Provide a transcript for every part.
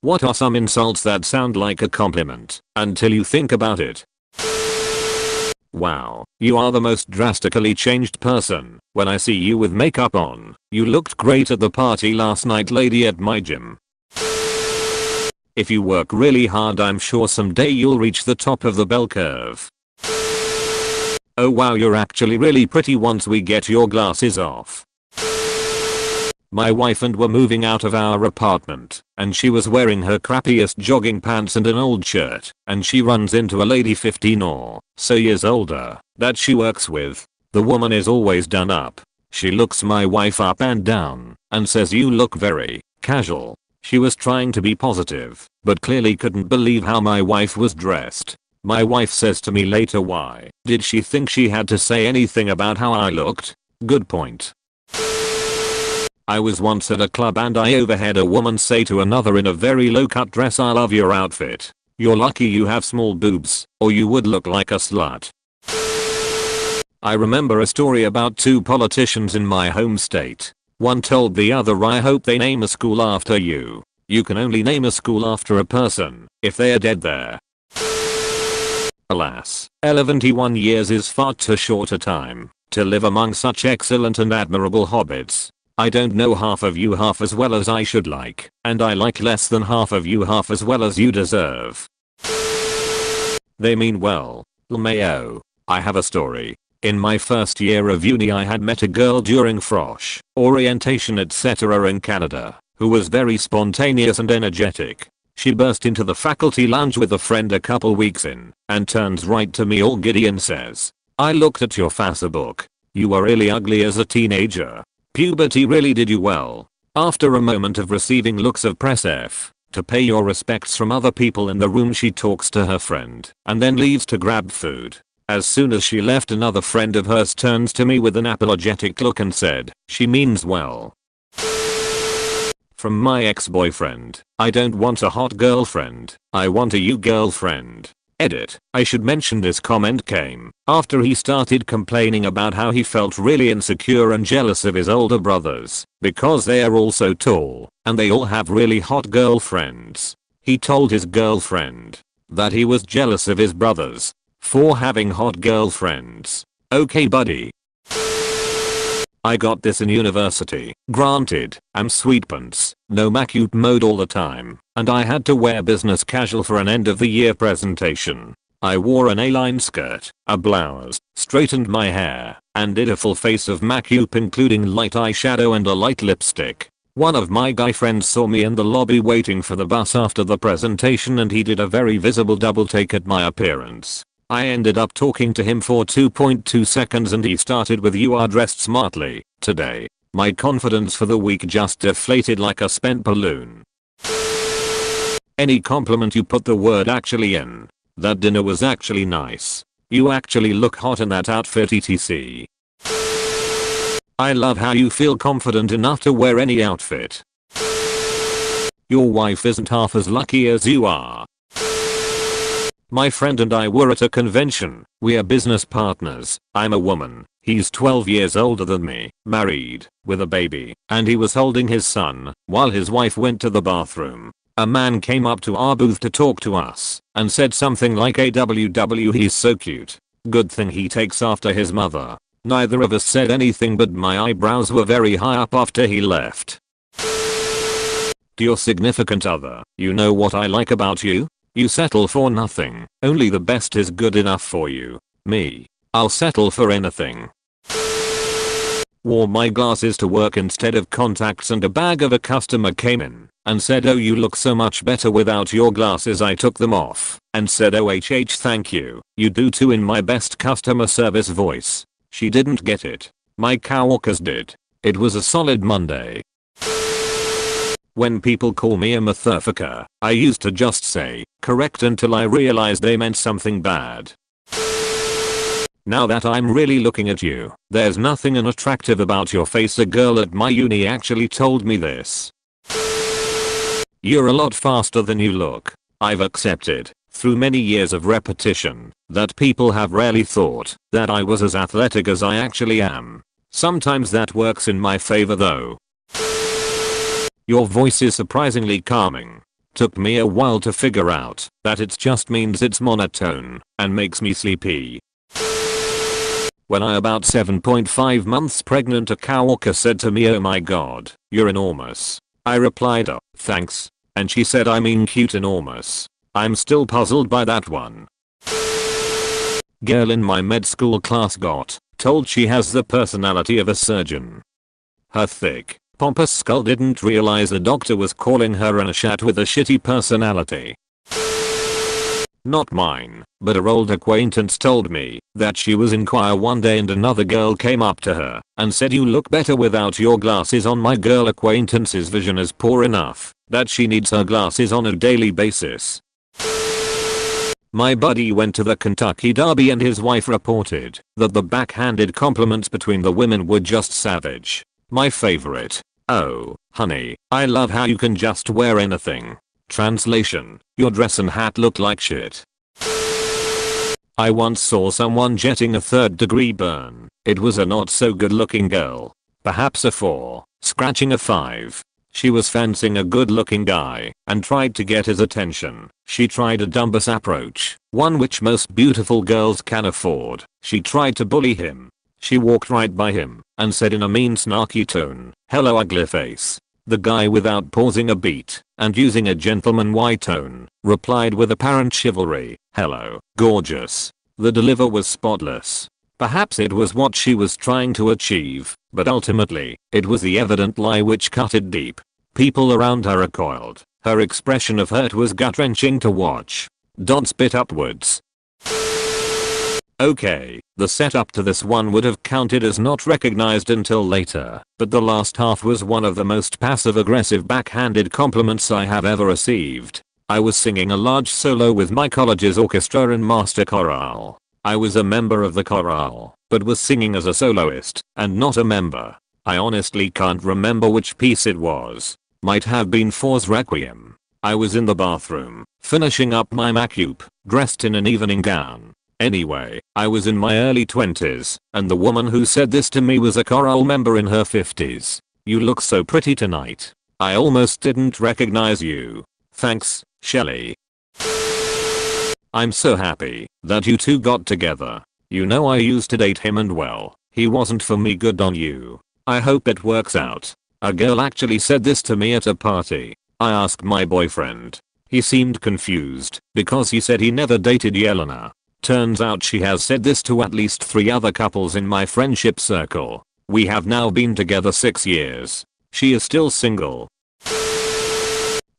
What are some insults that sound like a compliment until you think about it? Wow, you are the most drastically changed person. When I see you with makeup on, you looked great at the party last night, lady at my gym. If you work really hard, I'm sure someday you'll reach the top of the bell curve. Oh wow, you're actually really pretty once we get your glasses off. My wife and were moving out of our apartment, and she was wearing her crappiest jogging pants and an old shirt, and she runs into a lady 15 or so years older that she works with. The woman is always done up. She looks my wife up and down and says, "You look very casual." She was trying to be positive, but clearly couldn't believe how my wife was dressed. My wife says to me later, "Why did she think she had to say anything about how I looked?" Good point. I was once at a club and I overheard a woman say to another in a very low cut dress, "I love your outfit. You're lucky you have small boobs, or you would look like a slut." I remember a story about two politicians in my home state. One told the other, "I hope they name a school after you. You can only name a school after a person if they are dead there." Alas, 71 years is far too short a time to live among such excellent and admirable hobbits. I don't know half of you half as well as I should like, and I like less than half of you half as well as you deserve. They mean well. LMAO. I have a story. In my first year of uni, I had met a girl during frosh, orientation etc. in Canada, who was very spontaneous and energetic. She burst into the faculty lounge with a friend a couple weeks in, and turns right to me all giddy and says, "I looked at your Facebook. You were really ugly as a teenager. Puberty really did you well." After a moment of receiving looks of press F, to pay your respects from other people in the room, she talks to her friend, and then leaves to grab food. As soon as she left, another friend of hers turns to me with an apologetic look and said, "She means well." From my ex-boyfriend, "I don't want a hot girlfriend, I want a you girlfriend." Edit. I should mention this comment came after he started complaining about how he felt really insecure and jealous of his older brothers because they are all so tall and they all have really hot girlfriends. He told his girlfriend that he was jealous of his brothers for having hot girlfriends. Okay buddy. I got this in university. Granted, I'm sweetpants, no makeup mode all the time, and I had to wear business casual for an end of the year presentation. I wore an A-line skirt, a blouse, straightened my hair, and did a full face of makeup including light eyeshadow and a light lipstick. One of my guy friends saw me in the lobby waiting for the bus after the presentation and he did a very visible double take at my appearance. I ended up talking to him for 2.2 seconds and he started with, "You are dressed smartly today." My confidence for the week just deflated like a spent balloon. Any compliment you put the word actually in. That dinner was actually nice. You actually look hot in that outfit etc. I love how you feel confident enough to wear any outfit. Your wife isn't half as lucky as you are. My friend and I were at a convention. We are business partners. I'm a woman. He's 12 years older than me, married, with a baby, and he was holding his son while his wife went to the bathroom. A man came up to our booth to talk to us and said something like, "AWW, he's so cute. Good thing he takes after his mother." Neither of us said anything, but my eyebrows were very high up after he left. To your significant other, "You know what I like about you? You settle for nothing. Only the best is good enough for you." Me. I'll settle for anything. Wore my glasses to work instead of contacts and a bag of a customer came in and said, "Oh, you look so much better without your glasses." I took them off and said, "OHH, thank you. You do too," in my best customer service voice. She didn't get it. My coworkers did. It was a solid Monday. When people call me a motherfucker, I used to just say, "correct," until I realized they meant something bad. Now that I'm really looking at you, there's nothing unattractive about your face. A girl at my uni actually told me this. "You're a lot faster than you look." I've accepted, through many years of repetition, that people have rarely thought that I was as athletic as I actually am. Sometimes that works in my favor though. Your voice is surprisingly calming. Took me a while to figure out that it just means it's monotone and makes me sleepy. When I about 7.5 months pregnant, a coworker said to me, "Oh my god, you're enormous." I replied, "Oh, thanks." And she said, "I mean cute enormous." I'm still puzzled by that one. Girl in my med school class got told she has the personality of a surgeon. Her thick, pompous skull didn't realize the doctor was calling her an ashat with a shitty personality. Not mine, but her old acquaintance told me that she was in choir one day and another girl came up to her and said, "You look better without your glasses on." My girl acquaintance's vision is poor enough that she needs her glasses on a daily basis. My buddy went to the Kentucky Derby and his wife reported that the backhanded compliments between the women were just savage. My favorite: "Oh, honey, I love how you can just wear anything." Translation: your dress and hat look like shit. I once saw someone jetting a 3rd-degree burn. It was a not so good looking girl. Perhaps a 4, scratching a 5. She was fancying a good looking guy and tried to get his attention. She tried a dumbass approach, one which most beautiful girls can afford. She tried to bully him. She walked right by him and said in a mean snarky tone, "Hello ugly face." The guy, without pausing a beat and using a gentleman-y tone, replied with apparent chivalry, "Hello, gorgeous." The deliver was spotless. Perhaps it was what she was trying to achieve, but ultimately, it was the evident lie which cut it deep. People around her recoiled. Her expression of hurt was gut-wrenching to watch. Spit upwards. Okay, the setup to this one would have counted as not recognized until later, but the last half was one of the most passive-aggressive backhanded compliments I have ever received. I was singing a large solo with my college's orchestra and master chorale. I was a member of the chorale, but was singing as a soloist and not a member. I honestly can't remember which piece it was. Might have been For's Requiem. I was in the bathroom, finishing up my makeup, dressed in an evening gown. Anyway, I was in my early 20s, and the woman who said this to me was a chorale member in her 50s. "You look so pretty tonight. I almost didn't recognize you. Thanks, Shelly. I'm so happy that you two got together. You know I used to date him and well, he wasn't for me. Good on you. I hope it works out." A girl actually said this to me at a party. I asked my boyfriend. He seemed confused because he said he never dated Yelena. Turns out she has said this to at least 3 other couples in my friendship circle. We have now been together 6 years. She is still single.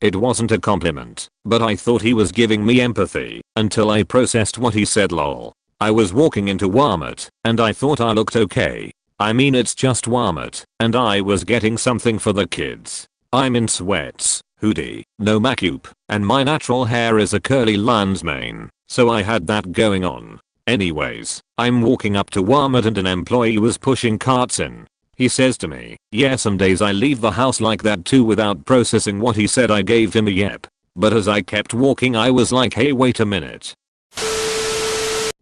It wasn't a compliment, but I thought he was giving me empathy until I processed what he said. Lol. I was walking into Walmart and I thought I looked okay. I mean, it's just Walmart, and I was getting something for the kids. I'm in sweats, hoodie, no makeup, and my natural hair is a curly lion's mane, so I had that going on. Anyways, I'm walking up to Walmart and an employee was pushing carts in. He says to me, "Yeah, some days I leave the house like that too." Without processing what he said, I gave him a yep. But as I kept walking, I was like, "Hey, wait a minute."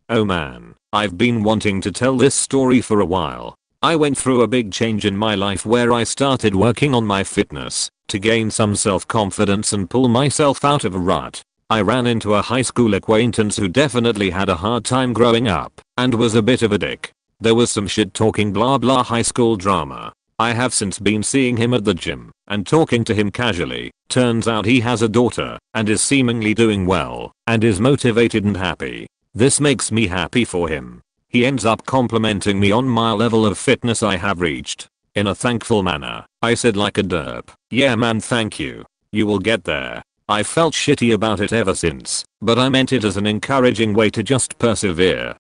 Oh man, I've been wanting to tell this story for a while. I went through a big change in my life where I started working on my fitness to gain some self-confidence and pull myself out of a rut. I ran into a high school acquaintance who definitely had a hard time growing up and was a bit of a dick. There was some shit talking blah blah high school drama. I have since been seeing him at the gym and talking to him casually. Turns out he has a daughter and is seemingly doing well and is motivated and happy. This makes me happy for him. He ends up complimenting me on my level of fitness I have reached. In a thankful manner, I said like a derp, "Yeah man, thank you. You will get there." I felt shitty about it ever since, but I meant it as an encouraging way to just persevere.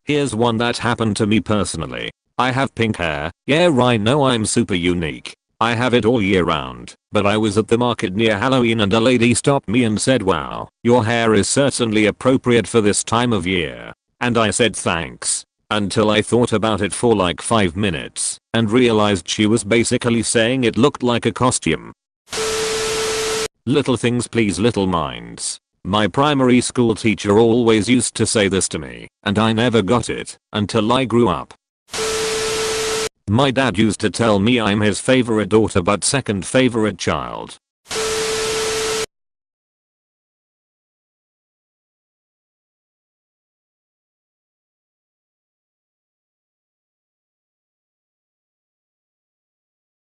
Here's one that happened to me personally. I have pink hair. Yeah, right, know I'm super unique. I have it all year round, but I was at the market near Halloween and a lady stopped me and said, "Wow, your hair is certainly appropriate for this time of year." And I said thanks, until I thought about it for like 5 minutes and realized she was basically saying it looked like a costume. Little things please little minds. My primary school teacher always used to say this to me, and I never got it until I grew up. My dad used to tell me I'm his favorite daughter but second favorite child.